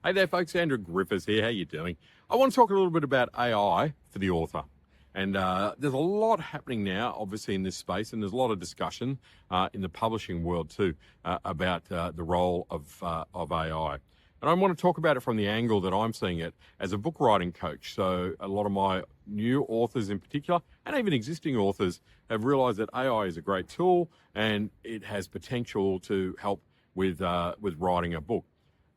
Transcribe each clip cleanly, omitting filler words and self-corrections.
Hey there, folks. Andrew Griffiths here. How you doing? I want to talk a little bit about AI for the author. And there's a lot happening now, obviously, in this space, and there's a lot of discussion in the publishing world too about the role of AI. And I want to talk about it from the angle that I'm seeing it as a book writing coach. So a lot of my new authors in particular, and even existing authors, have realized that AI is a great tool and it has potential to help with writing a book.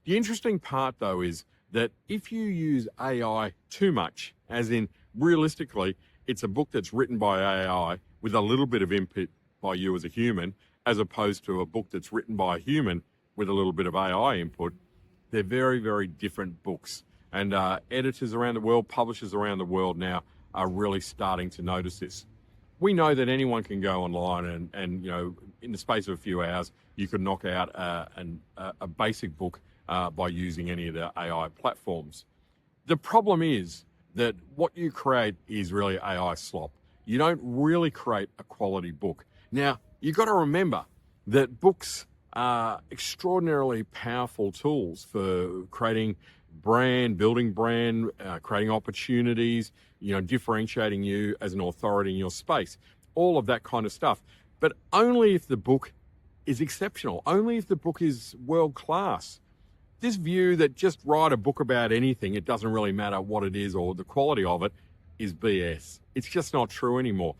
The interesting part, though, is that if you use AI too much, as in realistically, it's a book that's written by AI with a little bit of input by you as a human, as opposed to a book that's written by a human with a little bit of AI input, they're very, very different books. And editors around the world, publishers around the world now are really starting to notice this. We know that anyone can go online and you know, in the space of a few hours, you could knock out a basic book by using any of the AI platforms. The problem is that what you create is really AI slop. You don't really create a quality book. Now, you've got to remember that books are extraordinarily powerful tools for creating brand, building brand, creating opportunities, you know, differentiating you as an authority in your space, all of that kind of stuff. But only if the book is exceptional, only if the book is world class. This view that just write a book about anything, it doesn't really matter what it is or the quality of it, is BS. It's just not true anymore.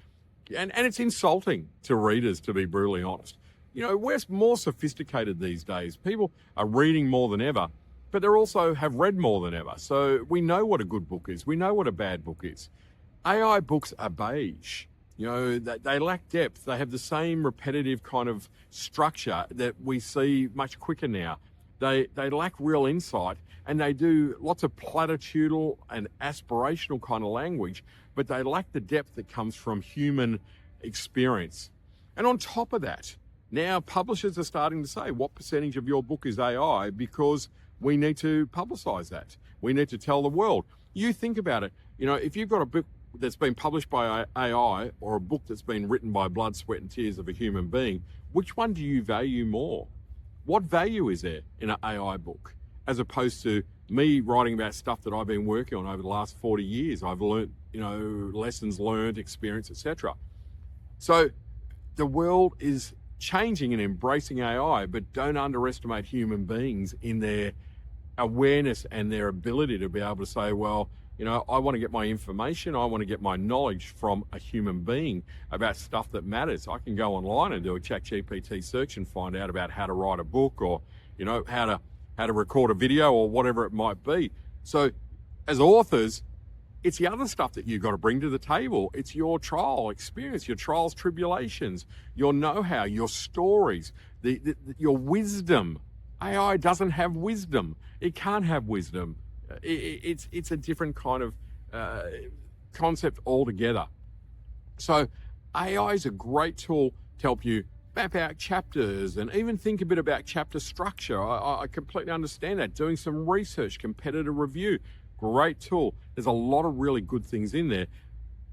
And it's insulting to readers, to be brutally honest. You know, we're more sophisticated these days. People are reading more than ever, but they also have read more than ever. So we know what a good book is. We know what a bad book is. AI books are beige. You know, they lack depth. They have the same repetitive kind of structure that we see much quicker now. They lack real insight, and they do lots of platitudinal and aspirational kind of language, but they lack the depth that comes from human experience. And on top of that, now publishers are starting to say what percentage of your book is AI, because we need to publicize that. We need to tell the world. You think about it, you know, if you've got a book that's been published by AI or a book that's been written by blood, sweat and tears of a human being, which one do you value more? What value is there in an AI book as opposed to me writing about stuff that I've been working on over the last 40 years? I've learned, you know, lessons learned, experience, etc. So the world is changing and embracing AI, but don't underestimate human beings in their awareness and their ability to be able to say, well, you know, I want to get my information, I want to get my knowledge from a human being about stuff that matters. I can go online and do a ChatGPT search and find out about how to write a book, or, you know, how to record a video, or whatever it might be. So as authors, it's the other stuff that you've got to bring to the table. It's your trial experience, your trials, tribulations, your know-how, your stories, your wisdom. AI doesn't have wisdom. It can't have wisdom. It's a different kind of concept altogether. So AI is a great tool to help you map out chapters and even think a bit about chapter structure. I completely understand that. Doing some research, competitor review, great tool. There's a lot of really good things in there,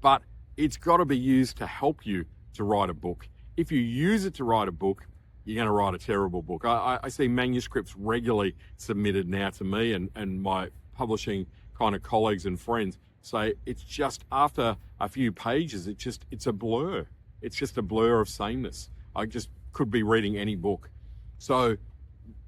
but it's got to be used to help you to write a book. If you use it to write a book, you're going to write a terrible book. I see manuscripts regularly submitted now to me, and my publishing kind of colleagues and friends say it's just, after a few pages, it's a blur. It's just a blur of sameness. I just could be reading any book. So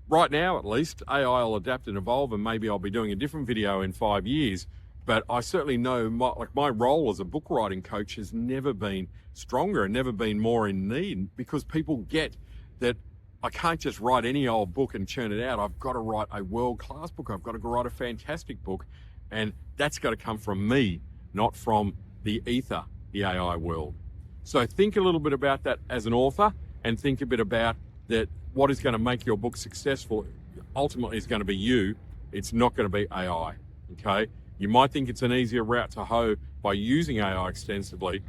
right now, at least, AI will adapt and evolve, and maybe I'll be doing a different video in 5 years. But I certainly know my role as a book writing coach has never been stronger and never been more in need, because people get that I can't just write any old book and churn it out. I've got to write a world-class book. I've got to write a fantastic book. And that's got to come from me, not from the ether, the AI world. So think a little bit about that as an author, and think a bit about that. What is going to make your book successful ultimately is going to be you. It's not going to be AI, okay? You might think it's an easier route to hoe by using AI extensively,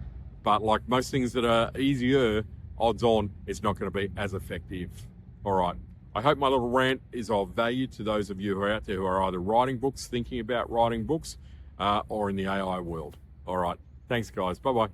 but like most things that are easier, odds on it's not going to be as effective. All right. I hope my little rant is of value to those of you who are out there who are either writing books, thinking about writing books, or in the AI world. All right. Thanks, guys. Bye-bye.